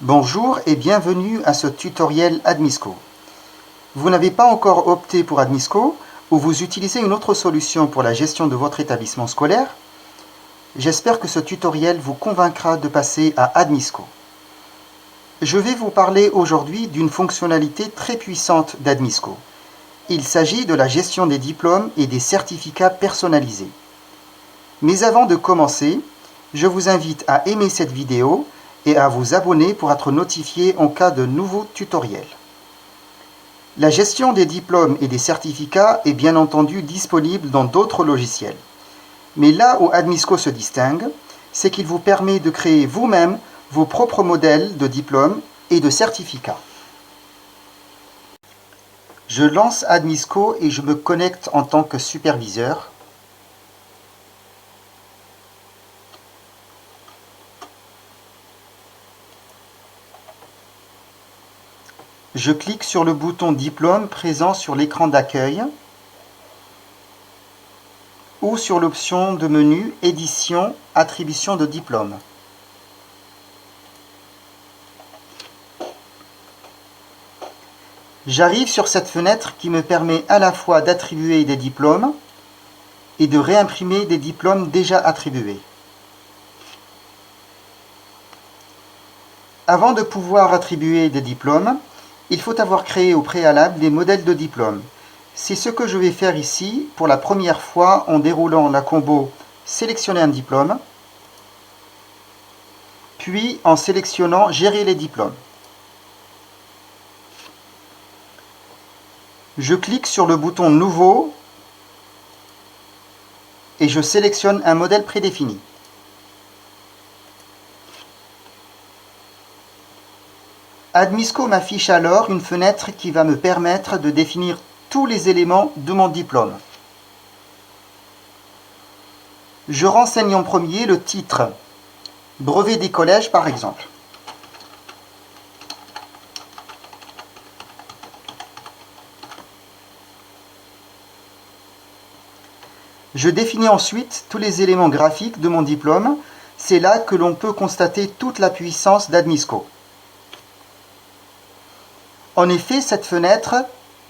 Bonjour et bienvenue à ce tutoriel Admisco. Vous n'avez pas encore opté pour Admisco ou vous utilisez une autre solution pour la gestion de votre établissement scolaire? J'espère que ce tutoriel vous convaincra de passer à Admisco. Je vais vous parler aujourd'hui d'une fonctionnalité très puissante d'Admisco. Il s'agit de la gestion des diplômes et des certificats personnalisés. Mais avant de commencer, je vous invite à aimer cette vidéo et à vous abonner pour être notifié en cas de nouveaux tutoriels. La gestion des diplômes et des certificats est bien entendu disponible dans d'autres logiciels. Mais là où Admisco se distingue, c'est qu'il vous permet de créer vous-même vos propres modèles de diplômes et de certificats. Je lance Admisco et je me connecte en tant que superviseur. Je clique sur le bouton Diplôme présent sur l'écran d'accueil ou sur l'option de menu Édition, attribution de diplôme. J'arrive sur cette fenêtre qui me permet à la fois d'attribuer des diplômes et de réimprimer des diplômes déjà attribués. Avant de pouvoir attribuer des diplômes, il faut avoir créé au préalable des modèles de diplômes. C'est ce que je vais faire ici pour la première fois en déroulant la combo Sélectionner un diplôme, puis en sélectionnant Gérer les diplômes. Je clique sur le bouton Nouveau et je sélectionne un modèle prédéfini. Admisco m'affiche alors une fenêtre qui va me permettre de définir tous les éléments de mon diplôme. Je renseigne en premier le titre, brevet des collèges par exemple. Je définis ensuite tous les éléments graphiques de mon diplôme. C'est là que l'on peut constater toute la puissance d'Admisco. En effet, cette fenêtre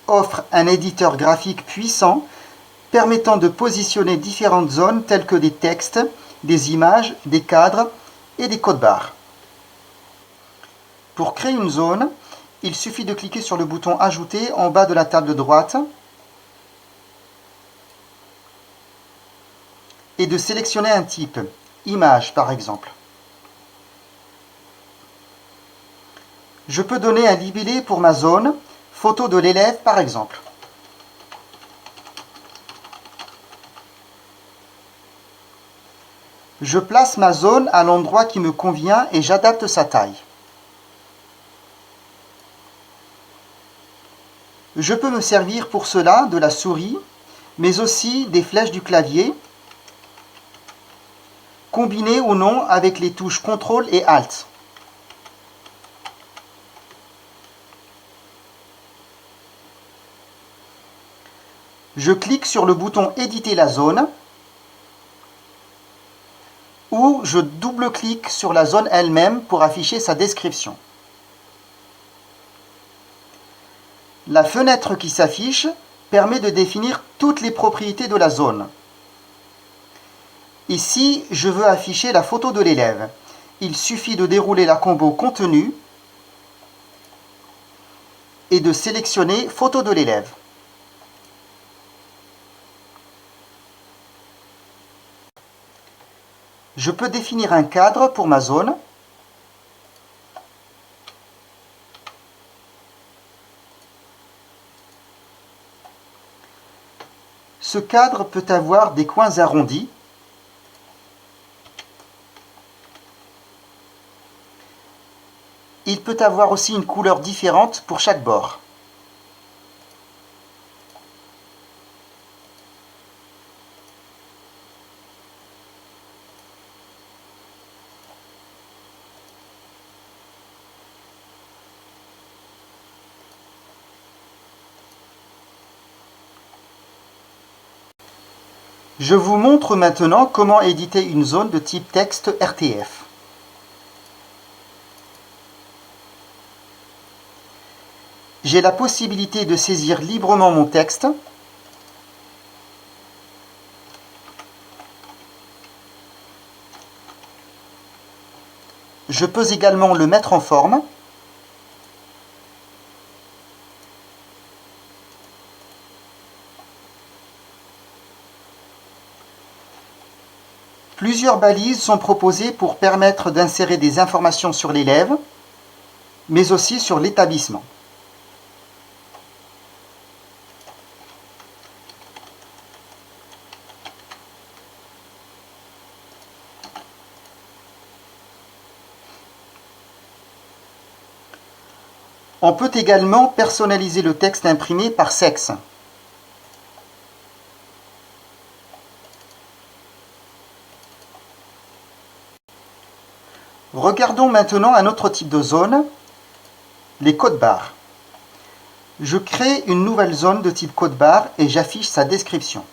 offre un éditeur graphique puissant permettant de positionner différentes zones telles que des textes, des images, des cadres et des codes-barres. Pour créer une zone, il suffit de cliquer sur le bouton Ajouter en bas de la table de droite et de sélectionner un type, image par exemple. Je peux donner un libellé pour ma zone, photo de l'élève par exemple. Je place ma zone à l'endroit qui me convient et j'adapte sa taille. Je peux me servir pour cela de la souris, mais aussi des flèches du clavier, combinées ou non avec les touches CTRL et ALT. Je clique sur le bouton Éditer la zone ou je double-clique sur la zone elle-même pour afficher sa description. La fenêtre qui s'affiche permet de définir toutes les propriétés de la zone. Ici, je veux afficher la photo de l'élève. Il suffit de dérouler la combo Contenu et de sélectionner Photo de l'élève. Je peux définir un cadre pour ma zone. Ce cadre peut avoir des coins arrondis. Il peut avoir aussi une couleur différente pour chaque bord. Je vous montre maintenant comment éditer une zone de type texte RTF. J'ai la possibilité de saisir librement mon texte. Je peux également le mettre en forme. Plusieurs balises sont proposées pour permettre d'insérer des informations sur l'élève, mais aussi sur l'établissement. On peut également personnaliser le texte imprimé par sexe. Regardons maintenant un autre type de zone, les codes-barres. Je crée une nouvelle zone de type code-barre et j'affiche sa description.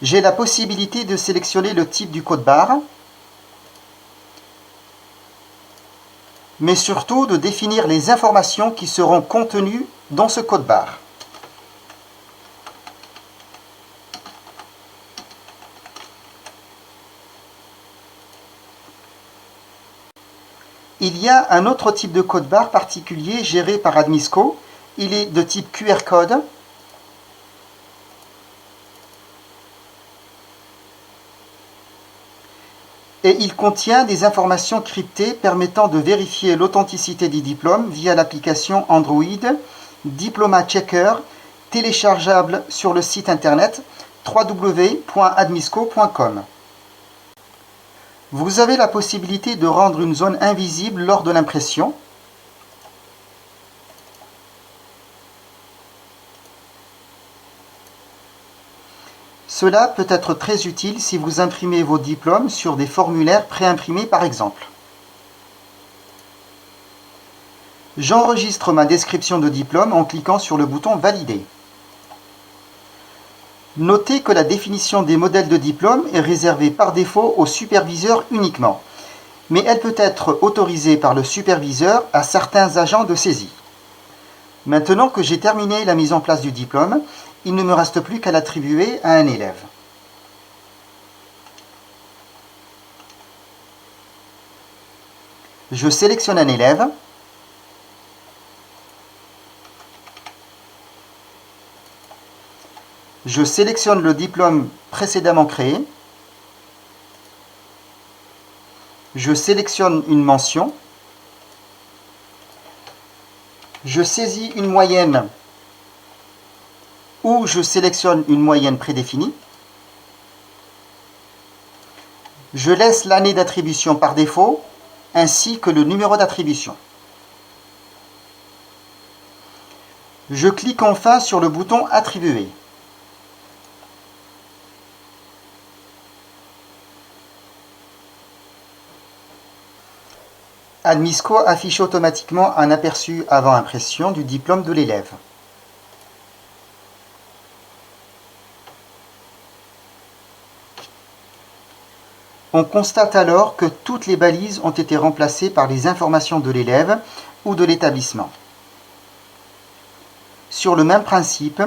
J'ai la possibilité de sélectionner le type du code-barre, mais surtout de définir les informations qui seront contenues dans ce code-barre. Il y a un autre type de code-barre particulier géré par Admisco. Il est de type QR code. Et il contient des informations cryptées permettant de vérifier l'authenticité des diplômes via l'application Android Diploma Checker, téléchargeable sur le site internet www.admisco.com. Vous avez la possibilité de rendre une zone invisible lors de l'impression. Cela peut être très utile si vous imprimez vos diplômes sur des formulaires préimprimés par exemple. J'enregistre ma description de diplôme en cliquant sur le bouton Valider. Notez que la définition des modèles de diplôme est réservée par défaut au superviseur uniquement, mais elle peut être autorisée par le superviseur à certains agents de saisie. Maintenant que j'ai terminé la mise en place du diplôme, il ne me reste plus qu'à l'attribuer à un élève. Je sélectionne un élève. Je sélectionne le diplôme précédemment créé. Je sélectionne une mention. Je saisis une moyenne ou je sélectionne une moyenne prédéfinie. Je laisse l'année d'attribution par défaut ainsi que le numéro d'attribution. Je clique enfin sur le bouton Attribuer. Admisco affiche automatiquement un aperçu avant impression du diplôme de l'élève. On constate alors que toutes les balises ont été remplacées par les informations de l'élève ou de l'établissement. Sur le même principe,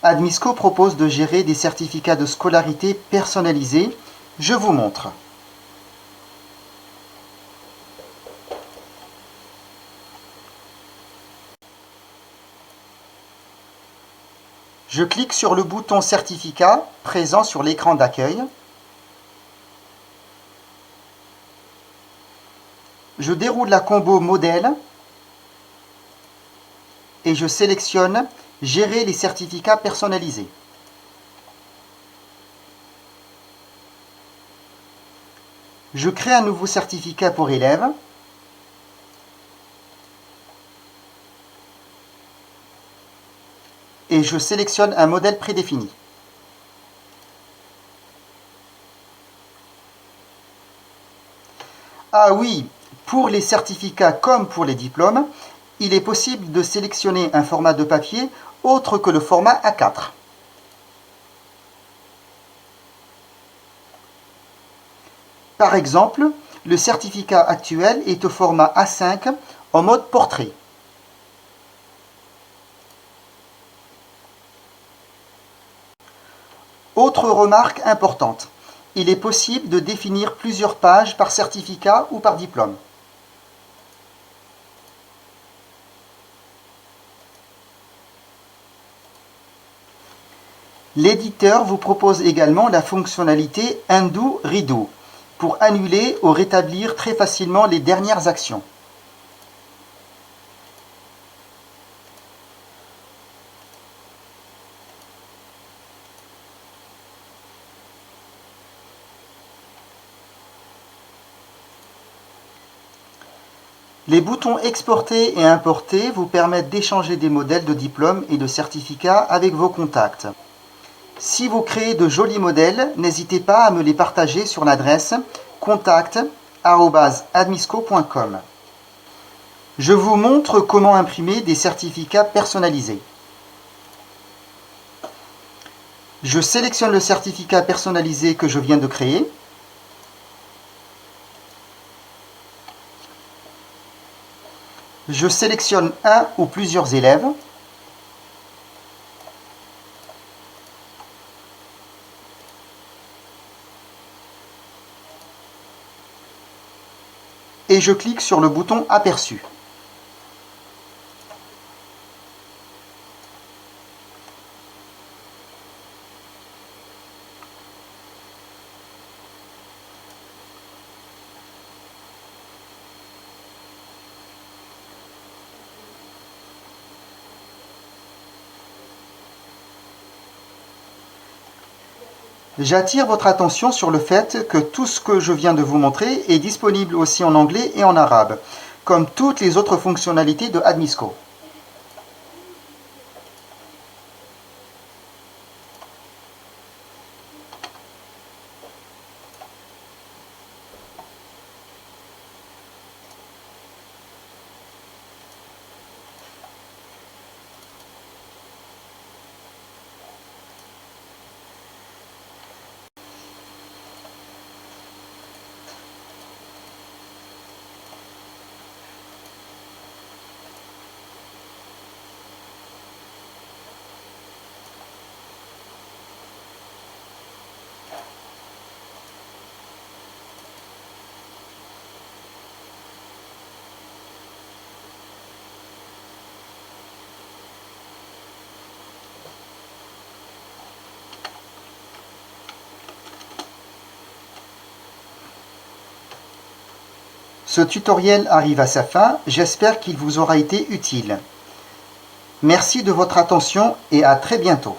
Admisco propose de gérer des certificats de scolarité personnalisés. Je vous montre. Je clique sur le bouton Certificat présent sur l'écran d'accueil. Je déroule la combo Modèle et je sélectionne Gérer les certificats personnalisés. Je crée un nouveau certificat pour élève. Et je sélectionne un modèle prédéfini. Ah oui, pour les certificats comme pour les diplômes, il est possible de sélectionner un format de papier autre que le format A4. Par exemple, le certificat actuel est au format A5 en mode portrait. Autre remarque importante, il est possible de définir plusieurs pages par certificat ou par diplôme. L'éditeur vous propose également la fonctionnalité Undo Redo pour annuler ou rétablir très facilement les dernières actions. Les boutons Exporter et Importer vous permettent d'échanger des modèles de diplômes et de certificats avec vos contacts. Si vous créez de jolis modèles, n'hésitez pas à me les partager sur l'adresse contact@admisco.com. Je vous montre comment imprimer des certificats personnalisés. Je sélectionne le certificat personnalisé que je viens de créer. Je sélectionne un ou plusieurs élèves. Et je clique sur le bouton Aperçu. J'attire votre attention sur le fait que tout ce que je viens de vous montrer est disponible aussi en anglais et en arabe, comme toutes les autres fonctionnalités de Admisco. Ce tutoriel arrive à sa fin, j'espère qu'il vous aura été utile. Merci de votre attention et à très bientôt.